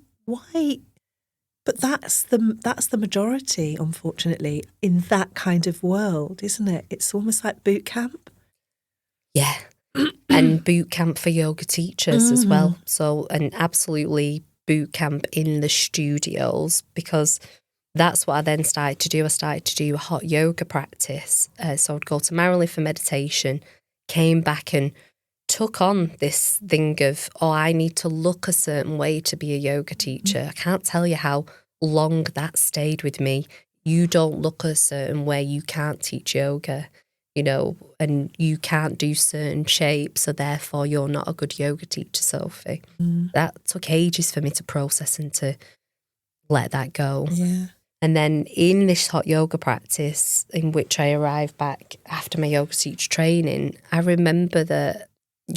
But that's the majority, unfortunately, in that kind of world, isn't it? It's almost like boot camp. Yeah. And boot camp for yoga teachers as well. So, and absolutely boot camp in the studios, because that's what I then started to do. I started to do a hot yoga practice. So I'd go to Marilyn for meditation, came back and took on this thing of, I need to look a certain way to be a yoga teacher. I can't tell you how long that stayed with me. You don't look a certain way, you can't teach yoga, and you can't do certain shapes, so therefore you're not a good yoga teacher, Sophie. That took ages for me to process and to let that go. Yeah. And then in this hot yoga practice, in which I arrived back after my yoga teacher training, I remember that,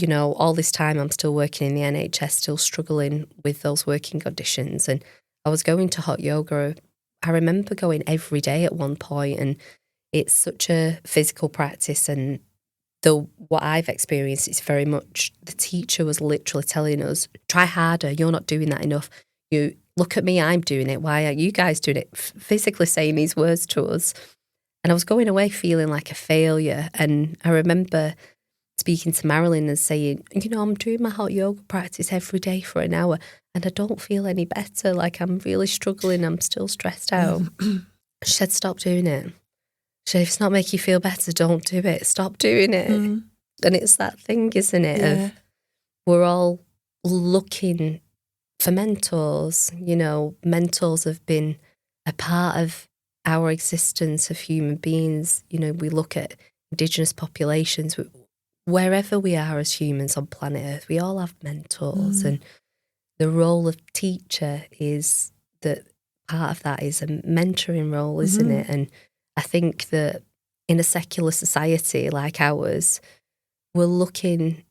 all this time I'm still working in the NHS, still struggling with those working conditions. And I was going to hot yoga. I remember going every day at one point, and it's such a physical practice. And what I've experienced is very much the teacher was literally telling us, try harder, you're not doing that enough. You look at me, I'm doing it. Why aren't you guys doing it? Physically saying these words to us. And I was going away feeling like a failure. And I remember speaking to Marilyn and saying, I'm doing my hot yoga practice every day for an hour and I don't feel any better. Like, I'm really struggling. I'm still stressed out. She said, stop doing it. She said, if it's not making you feel better, don't do it. Stop doing it. And it's that thing, isn't it? Yeah. Of we're all looking for mentors. Mentors have been a part of our existence of human beings. We look at Indigenous populations, wherever we are as humans on planet Earth, we all have mentors. And the role of teacher is that part of that is a mentoring role, isn't it? And I think that in a secular society like ours, we're looking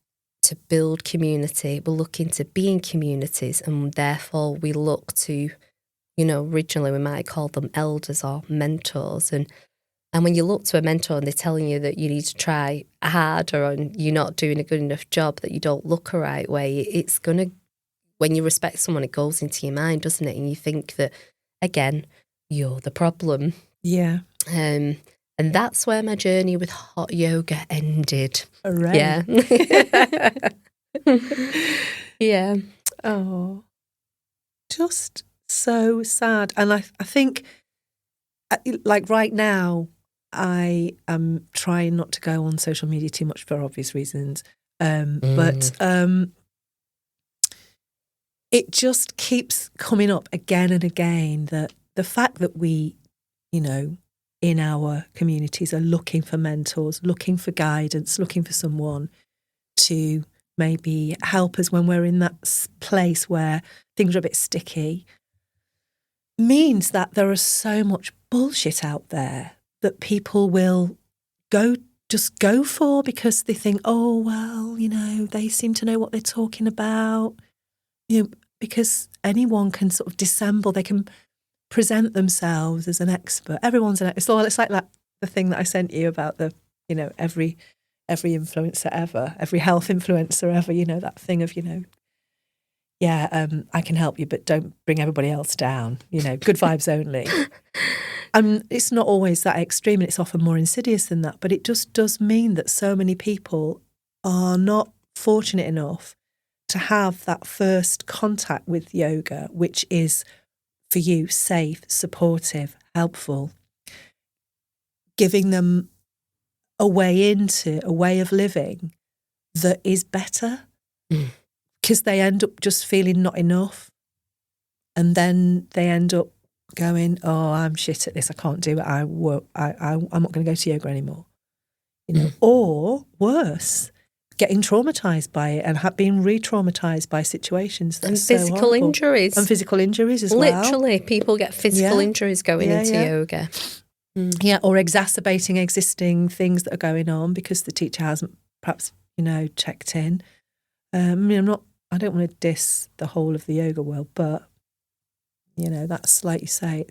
to build community, we're looking to be in communities, and therefore we look to, originally we might call them elders or mentors. And when you look to a mentor and they're telling you that you need to try harder and you're not doing a good enough job, that you don't look a right way, it's going to, when you respect someone, it goes into your mind, doesn't it? And you think that, again, you're the problem. Yeah. And that's where my journey with hot yoga ended. Hooray. Yeah. Yeah. Oh, just so sad. And I think, like right now, I am trying not to go on social media too much for obvious reasons. But it just keeps coming up again and again that the fact that we, in our communities are looking for mentors, looking for guidance, looking for someone to maybe help us when we're in that place where things are a bit sticky, means that there is so much bullshit out there that people will just go for because they think, oh, well, they seem to know what they're talking about. Because anyone can sort of dissemble, they can present themselves as an expert. Everyone's an expert. It's like that, the thing that I sent you about the, every influencer ever, every health influencer ever, that thing of, I can help you, but don't bring everybody else down, good vibes only. It's not always that extreme, and it's often more insidious than that, but it just does mean that so many people are not fortunate enough to have that first contact with yoga, which is for you safe, supportive, helpful, giving them a way into a way of living that is better, because they end up just feeling not enough, and then they end up going, oh, I'm shit at this, I can't do it, I'm not going to go to yoga anymore, or worse, getting traumatized by it and being re-traumatized by situations that and are so physical horrible. injuries. And physical injuries as well. Literally, people get physical injuries going into yoga. Yeah, or exacerbating existing things that are going on because the teacher hasn't perhaps, checked in. I don't want to diss the whole of the yoga world, but, that's like you say,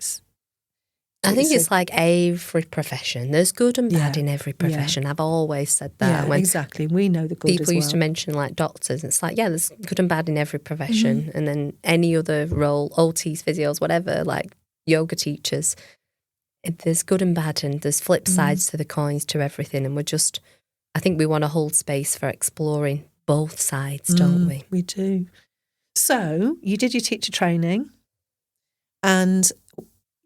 I think it's like every profession. There's good and bad in every profession. I've always said that. Yeah, exactly. We know the good as well. People used to mention like doctors. It's like, there's good and bad in every profession. And then any other role, OTs, physios, whatever, like yoga teachers, there's good and bad and there's flip sides to the coins to everything. And I think we want to hold space for exploring both sides, don't we? We do. So you did your teacher training and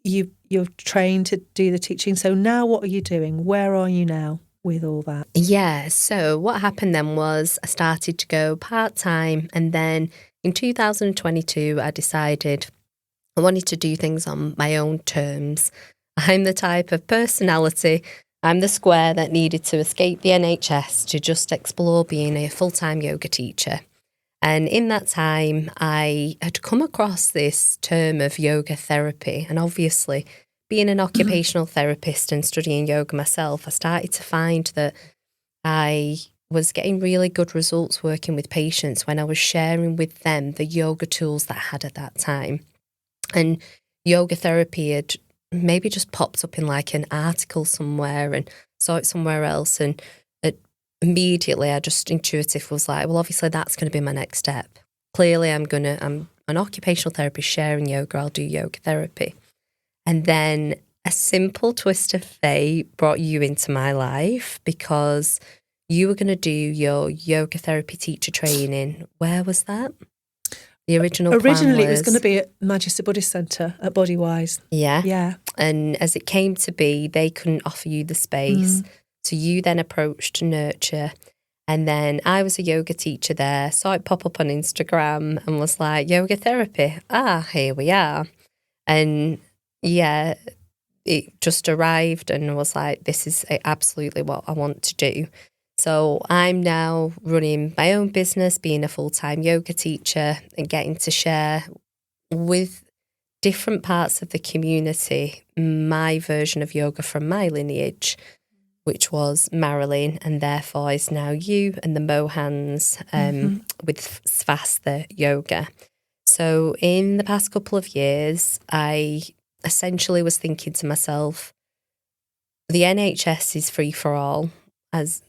you're trained to do the teaching. So now what are you doing? Where are you now with all that? Yeah, so what happened then was I started to go part-time, and then in 2022 I decided I wanted to do things on my own terms. I'm the type of personality, I'm the square that needed to escape the NHS to just explore being a full-time yoga teacher. And in that time, I had come across this term of yoga therapy. And obviously, being an occupational therapist and studying yoga myself, I started to find that I was getting really good results working with patients when I was sharing with them the yoga tools that I had at that time. And yoga therapy had maybe just popped up in like an article somewhere and saw it somewhere else. And immediately I just intuitive was like, well, obviously that's going to be my next step. Clearly I'm an occupational therapist sharing yoga, I'll do yoga therapy. And then a simple twist of fate brought you into my life because you were going to do your yoga therapy teacher training. Where was that? The originally it was going to be at Manchester Buddhist Centre at Bodywise. Yeah. And as it came to be, they couldn't offer you the space. So you then approached Nurture, and then I was a yoga teacher there, saw it pop up on Instagram and was like, yoga therapy, here we are. And yeah, it just arrived and was like, this is absolutely what I want to do. So I'm now running my own business, being a full-time yoga teacher and getting to share with different parts of the community my version of yoga from my lineage, which was Marilyn, and therefore is now you and the Mohans with Svastha Yoga. So in the past couple of years, I essentially was thinking to myself, the NHS is free for all, as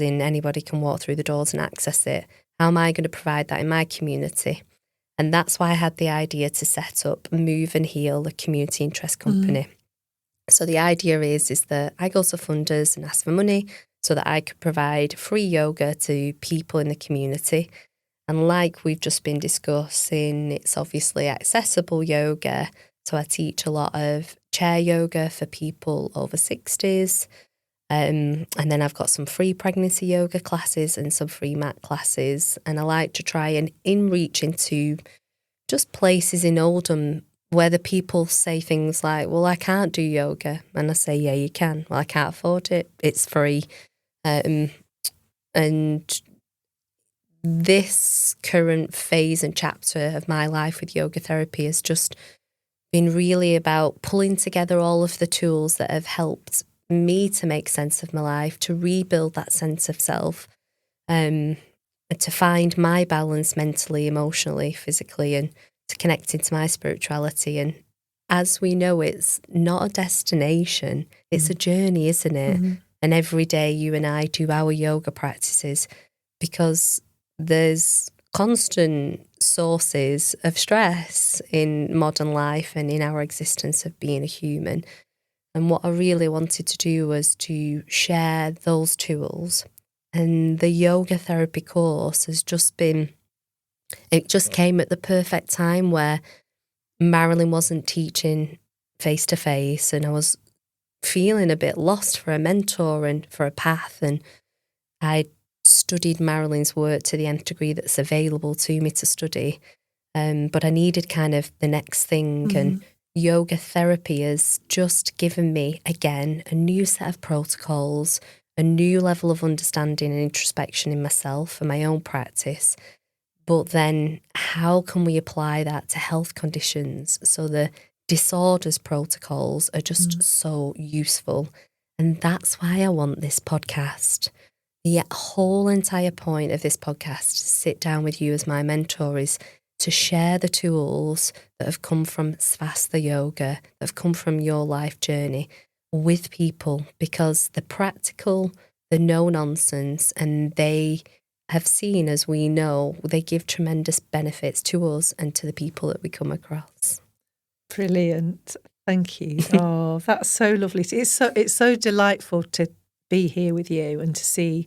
in anybody can walk through the doors and access it. How am I going to provide that in my community? And that's why I had the idea to set up Move Heal, a community interest company. So the idea is that I go to funders and ask for money so that I could provide free yoga to people in the community. And like we've just been discussing, it's obviously accessible yoga. So I teach a lot of chair yoga for people over 60s. And then I've got some free pregnancy yoga classes and some free mat classes. And I like to try and reach into just places in Oldham where the people say things like, well, I can't do yoga. And I say, yeah, you can. Well, I can't afford it. It's free. And this current phase and chapter of my life with yoga therapy has just been really about pulling together all of the tools that have helped me to make sense of my life, to rebuild that sense of self, to find my balance mentally, emotionally, physically, and to connect into my spirituality. And as we know, it's not a destination, it's a journey, isn't it? And every day you and I do our yoga practices because there's constant sources of stress in modern life and in our existence of being a human. And what I really wanted to do was to share those tools. And the yoga therapy course has just been, it just came at the perfect time where Marilyn wasn't teaching face-to-face and I was feeling a bit lost for a mentor and for a path. And I studied Marilyn's work to the nth degree that's available to me to study. But I needed kind of the next thing. And yoga therapy has just given me, again, a new set of protocols, a new level of understanding and introspection in myself and my own practice. But then how can we apply that to health conditions? So the disorders protocols are just so useful. And that's why I want this podcast. The whole entire point of this podcast, to sit down with you as my mentor, is to share the tools that have come from Svastika Yoga, that have come from your life journey with people, because they're practical, they're no nonsense, and they have seen, as we know, they give tremendous benefits to us and to the people that we come across. Brilliant. Thank you. Oh, that's so lovely. It's so delightful to be here with you and to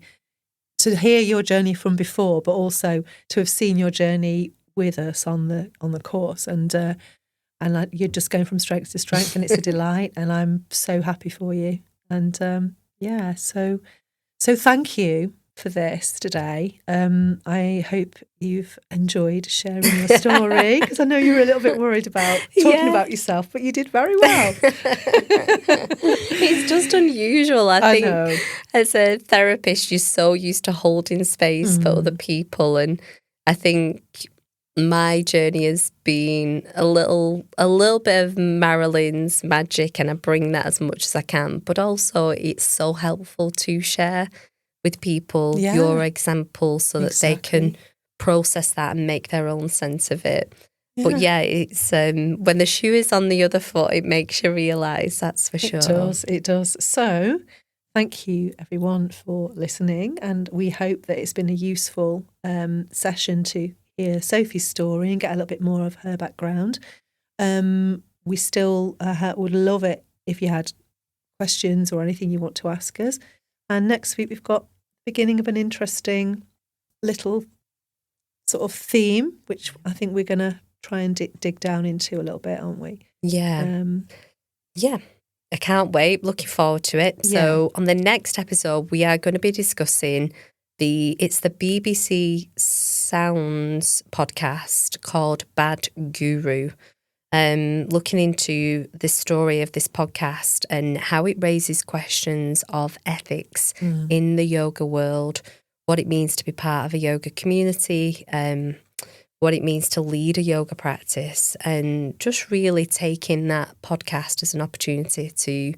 hear your journey from before, but also to have seen your journey with us on the course, and you're just going from strength to strength, and it's a delight, and I'm so happy for you. And so thank you for this today. I hope you've enjoyed sharing your story, because I know you were a little bit worried about talking about yourself, but you did very well. It's just unusual. I think know. As a therapist, you're so used to holding space for other people, and I think my journey has been a little bit of Marilyn's magic, and I bring that as much as I can, but also it's so helpful to share with people your example, so that they can process that and make their own sense of it. Yeah. But it's when the shoe is on the other foot, it makes you realise, that's for sure. It does. So thank you everyone for listening, and we hope that it's been a useful session to hear Sophie's story and get a little bit more of her background. We still would love it if you had questions or anything you want to ask us. And next week we've got the beginning of an interesting little sort of theme, which I think we're going to try and dig down into a little bit, aren't we? Yeah. I can't wait. Looking forward to it. So on the next episode, we are going to be discussing it's the BBC Sounds podcast called Bad Guru. Looking into the story of this podcast and how it raises questions of ethics in the yoga world, what it means to be part of a yoga community, what it means to lead a yoga practice, and just really taking that podcast as an opportunity to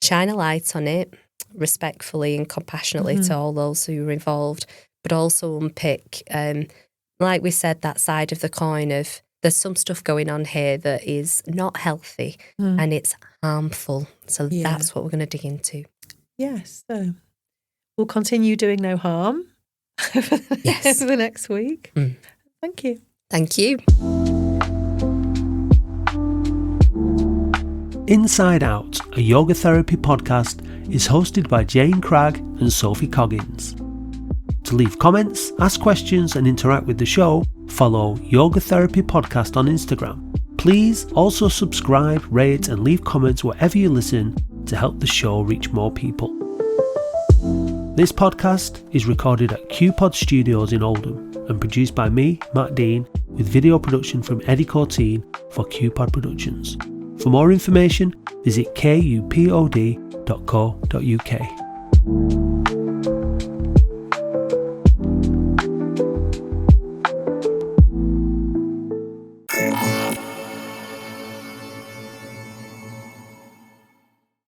shine a light on it respectfully and compassionately to all those who are involved, but also unpick, like we said, that side of the coin of there's some stuff going on here that is not healthy and it's harmful. So that's what we're going to dig into. Yes. So we'll continue doing no harm for the next week. Thank you. Thank you. Inside Out, a yoga therapy podcast, is hosted by Jane Cragg and Sophie Coggins. To leave comments, ask questions and interact with the show, follow Yoga Therapy Podcast on Instagram. Please also subscribe, rate and leave comments wherever you listen to help the show reach more people. This podcast is recorded at QPod Studios in Oldham and produced by me, Matt Dean, with video production from Eddie Corteen for QPod Productions. For more information, visit kupod.co.uk.